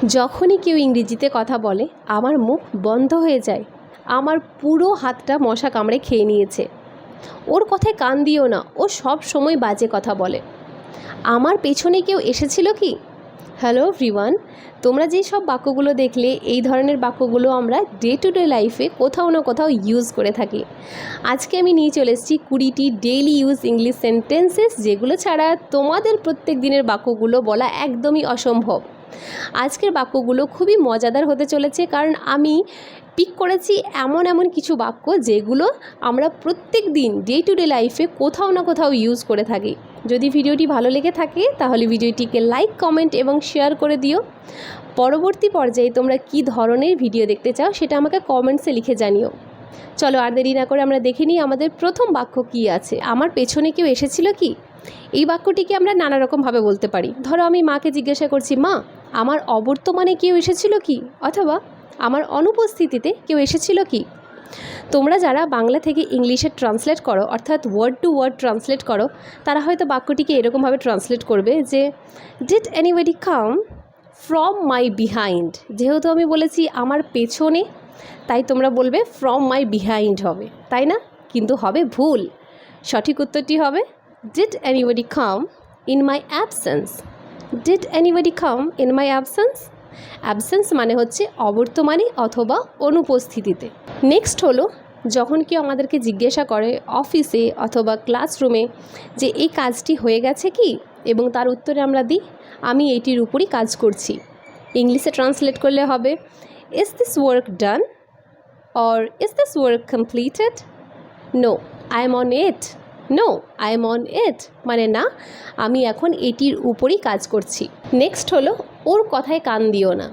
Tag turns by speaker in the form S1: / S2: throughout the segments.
S1: যখনই কেউ ইংরেজিতে কথা বলে আমার মুখ বন্ধ হয়ে যায়। আমার পুরো হাতটা মশা কামড়ে খেয়ে নিয়েছে। ওর কথায় কান দিও না, ও সব সময় বাজে কথা বলে। আমার পেছনে কেউ এসেছিল কি? হ্যালো এভরিওয়ান, তোমরা যে সব বাক্যগুলো দেখলে এই ধরনের বাক্যগুলো আমরা ডে টু ডে লাইফে কোথাও না কোথাও ইউজ করে থাকি। আজকে আমি নিয়ে চলে এসেছি 20টি ডেইলি ইউজ ইংলিশ সেন্টেন্সেস, যেগুলো ছাড়া তোমাদের প্রত্যেক দিনের বাক্যগুলো বলা একদমই অসম্ভব। আজকের বাক্যগুলো খুবই মজাদার হতে চলেছে, কারণ আমি পিক করেছি এমন কিছু বাক্য যেগুলো আমরা প্রত্যেক দিন ডে টু ডে লাইফে কোথাও না কোথাও ইউজ করে থাকি। যদি ভিডিওটি ভালো লেগে থাকে তাহলে ভিডিওটিকে লাইক, কমেন্ট এবং শেয়ার করে দিও। পরবর্তী পর্যায়ে তোমরা কী ধরনের ভিডিও দেখতে চাও সেটা আমাকে কমেন্টসে লিখে জানিও। চলো আর দেরি না করে আমরা দেখে নিই আমাদের প্রথম বাক্য কী আছে। আমার পেছনে কেউ এসেছিল কি? এই বাক্যটিকে আমরা নানা রকমভাবে বলতে পারি। ধরো আমি মাকে জিজ্ঞাসা করছি, মা আমার অবর্তমানে কেউ এসেছিল কি, অথবা আমার অনুপস্থিতিতে কেউ এসেছিল কি। তোমরা যারা বাংলা থেকে ইংলিশে ট্রান্সলেট করো, অর্থাৎ ওয়ার্ড টু ওয়ার্ড ট্রান্সলেট করো, তারা হয়তো বাক্যটিকে এরকমভাবে ট্রান্সলেট করবে যে did anybody come from my behind. যেহেতু আমি বলেছি আমার পেছনে, তাই তোমরা বলবে ফ্রম মাই বিহাইন্ড হবে, তাই না? কিন্তু হবে ভুল। সঠিক উত্তরটি হবে did anybody come in my absence. Did anybody come in my absence. Absence মানে হচ্ছে অবর্তমানে অথবা অনুপস্থিতিতে। নেক্সট হলো, যখন কেউ আমাদেরকে জিজ্ঞাসা করে অফিসে অথবা ক্লাসরুমে যে এই কাজটি হয়ে গেছে কি, এবং তার উত্তরে আমরা দিই আমি এইটির উপরই কাজ করছি। ইংলিশে ট্রান্সলেট করলে হবে is this work done, or is this work completed. No, I am on it. No, I am on it মানে না, আমি এখন এটির উপরই কাজ করছি। নেক্সট হলো, ওর কথায় কান দিও না।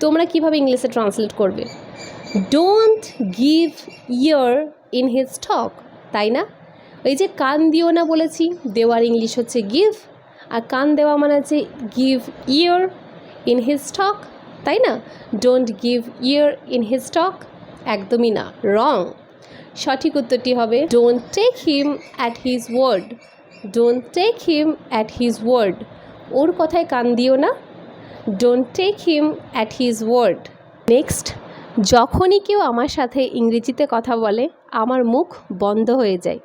S1: তোমরা কিভাবে ইংলিশে ট্রান্সলেট করবে? Don't give ear in his talk, তাই না? এই যে কান দিও না বলেছি, দেওয়ার ইংলিশ হচ্ছে গিভ, আর কান দেওয়া মানে হচ্ছে give ear in his talk, তাই না? Don't give ear in his talk একদমই না, রং। সঠিক উত্তরটি হবে don't take him at his word. Don't take him at his word. ওর কথায় কান দিও না, don't take him at his word. Next, যখনই কেউ আমার সাথে ইংরেজিতে কথা বলে আমার মুখ বন্ধ হয়ে যায়।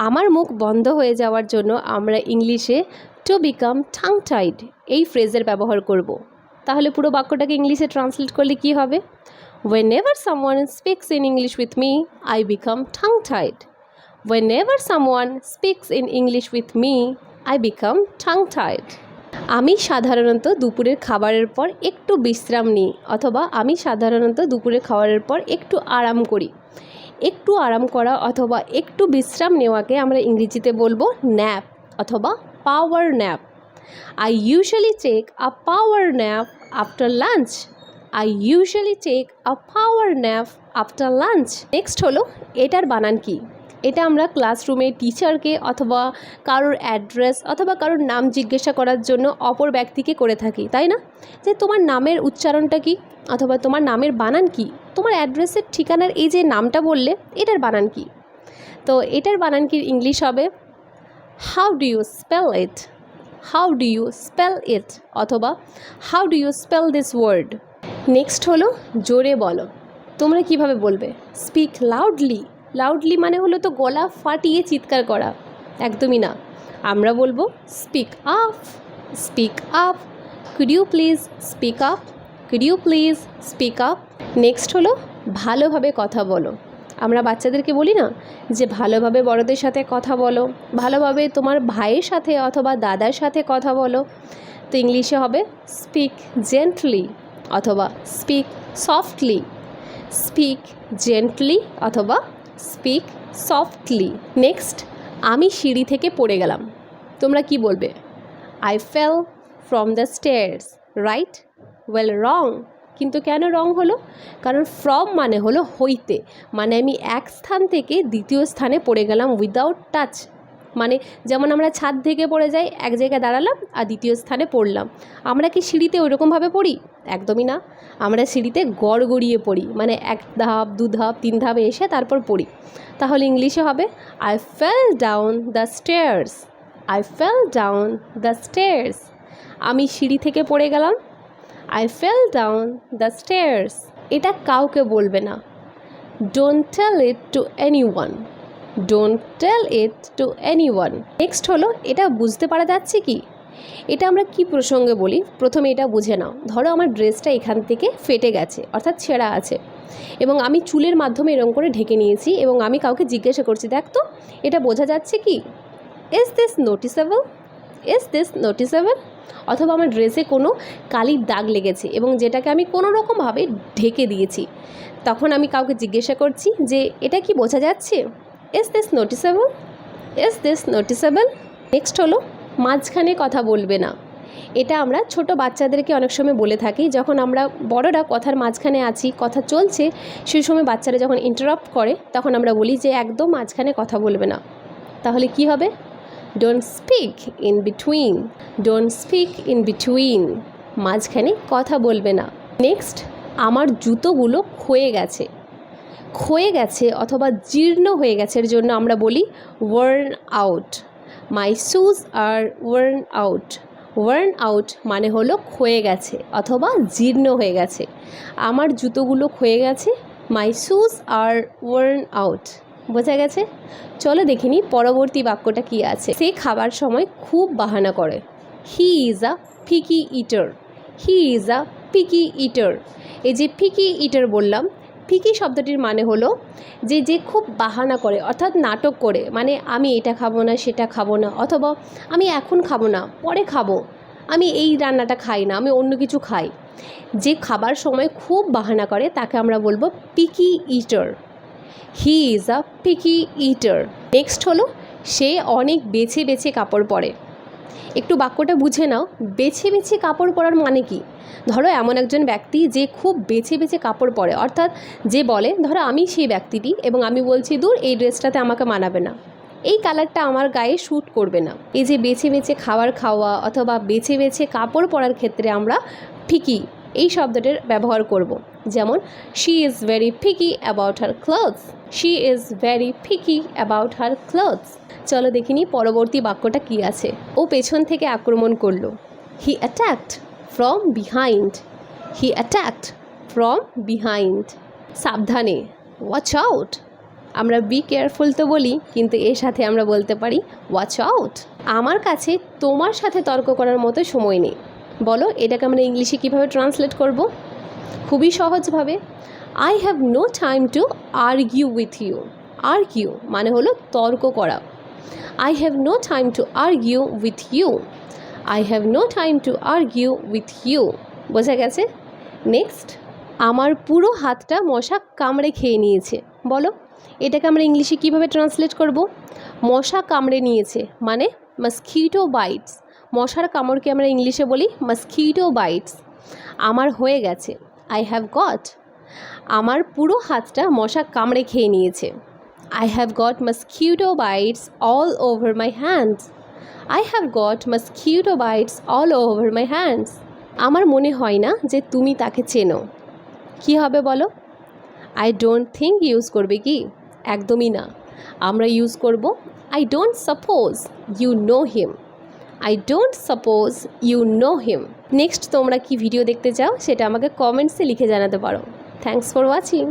S1: আমার মুখ বন্ধ হয়ে যাওয়ার জন্য আমরা ইংলিশে টু বিকাম টাং টাইড এই ফ্রেজের ব্যবহার করব। তাহলে পুরো বাক্যটাকে ইংলিশে ট্রান্সলেট করলে কি হবে? Whenever someone speaks in English with me, I become tongue-tied. Whenever someone speaks in English with me, I become tongue-tied. আমি সাধারণত দুপুরের খাবারের পর একটু বিশ্রাম নিই, অথবা আমি সাধারণত দুপুরের খাবারের পর একটু আরাম করি। একটু আরাম করা অথবা একটু বিশ্রাম নেওয়াকে আমরা ইংরেজিতে বলবো ন্যাপ অথবা power nap. I usually take a power nap after lunch. I usually take a power nap after lunch. Next হলো, এটার বানান কি? এটা আমরা ক্লাসরুমে টিচারকে অথবা কারোর অ্যাড্রেস অথবা কারোর নাম জিজ্ঞাসা করার জন্য অপর ব্যক্তিকে করে থাকি, তাই না? যে তোমার নামের উচ্চারণটা কি, অথবা তোমার নামের বানান কি, তোমার অ্যাড্রেসের ঠিকানার এই যে নামটা বললে এটার বানান কি? তো এটার বানান কি ইংলিশ হবে how do you spell it. How do you spell it অথবা how do you spell this word. Next হলো, জোরে বলো। তোমরা কিভাবে বলবে? Speak loudly. লাউডলি মানে হলো তো গলা ফাটিয়ে চিৎকার করা, একদমই না। আমরা বলবো speak up. Speak up. Could you please speak up. Could you please speak up. Next হলো, ভালোভাবে কথা বলো। আমরা বাচ্চাদেরকে বলি না যে ভালোভাবে বড়দের সাথে কথা বলো, ভালোভাবে তোমার ভাইয়ের সাথে অথবা দাদার সাথে কথা বলো। তো ইংলিশে হবে স্পিক জেন্টলি অথবা স্পিক সফটলি। স্পিক জেন্টলি অথবা স্পিক সফটলি। নেক্সট, আমি সিঁড়ি থেকে পড়ে গেলাম। তোমরা কি বলবে? I fell from the stairs, right? Well wrong. কিন্তু কেন রং হলো? কারণ ফ্রম মানে হলো হইতে, মানে আমি এক স্থান থেকে দ্বিতীয় স্থানে পড়ে গেলাম উইদাউট টাচ। মানে যেমন আমরা ছাদ থেকে পড়ে যাই, এক জায়গায় দাঁড়ালাম আর দ্বিতীয় স্থানে পড়লাম। আমরা কি সিঁড়িতে ওইরকমভাবে পড়ি? একদমই না। আমরা সিঁড়িতে গড়গড়িয়ে পড়ি, মানে এক ধাপ, দু ধাপ, তিন ধাপে এসে তারপর পড়ি। তাহলে ইংলিশে হবে I fell down the stairs. I fell down the stairs. আমি সিঁড়ি থেকে পড়ে গেলাম। I fell down the stairs. এটা কাউকে বলবে না। Don't tell it to anyone. Don't tell it to anyone. Next হলো, এটা বুঝতে পারা যাচ্ছে কি? এটা আমরা কি প্রসঙ্গে বলি, প্রথমে এটা বুঝে নাও। ধরো আমার ড্রেসটা এখান থেকে ফেটে গেছে, অর্থাৎ ছেঁড়া আছে, এবং আমি চুলের মাধ্যমে এরকম করে ঢেকে নিয়েছি, এবং আমি কাউকে জিজ্ঞাসা করছি, দেখ তো এটা বোঝা যাচ্ছে কি? Is this noticeable? Is this noticeable? অথবা আমার ড্রেসে কোনো কালির দাগ লেগেছে এবং যেটাকে আমি কোনো রকমভাবে ঢেকে দিয়েছি, তখন আমি কাউকে জিজ্ঞাসা করছি যে এটা কি বোঝা যাচ্ছে? Is this noticeable? Is this noticeable? Next হলো, মাঝখানে কথা বলবে না। এটা আমরা ছোট বাচ্চাদেরকে অনেক সময় বলে থাকি, যখন আমরা বড়রা কথার মাঝখানে আছি, কথা চলছে, সেই সময় বাচ্চারা যখন ইন্টারাপ্ট করে তখন আমরা বলি যে একদম মাঝখানে কথা বলবে না। তাহলে কি হবে? Don't speak in between. Don't speak in between, মাঝখানে কথা বলবে না। নেক্সট, আমার জুতোগুলো ক্ষয়ে গেছে। ক্ষয়ে গেছে অথবা জীর্ণ হয়ে গেছে এর জন্য আমরা বলি worn out. My shoes are worn out. Worn out মানে হলো ক্ষয়ে গেছে অথবা জীর্ণ হয়ে গেছে। আমার জুতোগুলো ক্ষয়ে গেছে। My shoes are worn out. বোঝা গেছে? চলো দেখিনি পরবর্তী বাক্যটা কি আছে। সে খাবার সময় খুব বাহানা করে। He is a picky eater. He is a picky eater. এই যে পিকি ইটার বললাম, পিকি শব্দটির মানে হলো যে খুব বাহানা করে, অর্থাৎ নাটক করে, মানে আমি এটা খাবো না, সেটা খাবো না, অথবা আমি এখন খাবো না, পরে খাবো, আমি এই রান্নাটা খাই না, আমি অন্য কিছু খাই। যে খাবার সময় খুব বাহানা করে তাকে আমরা বলবো পিকি eater. He is a picky eater. Next হলো, সে অনেক বেছে বেছে কাপড় পরে। একটু বাক্যটা বুঝে নাও। বেছে বেছে কাপড় পরার মানে কি? ধরো এমন একজন ব্যক্তি যে খুব বেছে বেছে কাপড় পরে, অর্থাৎ যে বলে, ধরো আমি সেই ব্যক্তিটি এবং আমি বলছি দূর এই ড্রেসটাতে আমাকে মানাবে না, এই কালারটা আমার গায়ে শ্যুট করবে না। এই যে বেছে বেছে খাবার খাওয়া অথবা বেছে বেছে কাপড় পরার ক্ষেত্রে আমরা পিকি এই শব্দটির ব্যবহার করব। যেমন she is very picky about her clothes. She is very picky about her clothes. চলো দেখিনি পরবর্তী বাক্যটা কি আছে। ও পেছন থেকে আক্রমণ করলো। He attacked from behind. He attacked from behind. সাবধানে, ওয়াচ আউট। আমরা বি কেয়ারফুল তো বলি, কিন্তু এর সাথে আমরা বলতে পারি ওয়াচ আউট। আমার কাছে তোমার সাথে তর্ক করার মতো সময় নেই। বলো এটাকে আমরা ইংলিশে কীভাবে ট্রান্সলেট করব? খুবই সহজভাবে, I have no time to argue with you. Argue মানে হলো তর্ক করা। I have no time to argue with you. I have no time to argue with you. বোঝা গেছে? নেক্সট, আমার পুরো হাতটা মশা কামড়ে খেয়ে নিয়েছে। বলো এটাকে আমরা ইংলিশে কীভাবে ট্রান্সলেট করব? মশা কামড়ে নিয়েছে মানে মস্কিটো বাইটস। মশার কামড়কে আমরা ইংলিশে বলি মস্কিটো বাইটস। আমার হয়ে গেছে, I have got। আমার পুরো হাতটা মশা কামড়ে খেয়ে নিয়েছে। I have got mosquito bites all over my hands. I have got mosquito bites all over my hands. আমার মনে হয় না যে তুমি তাকে চেনো। কি হবে বলো? I don't think ইউজ করবে কি? একদমই না। আমরা ইউজ করব I don't suppose you know him. I don't suppose you know him. Next তোমরা কি ভিডিও দেখতে চাও সেটা আমাকে কমেন্টসে লিখে জানাতে পারো। Thanks for watching.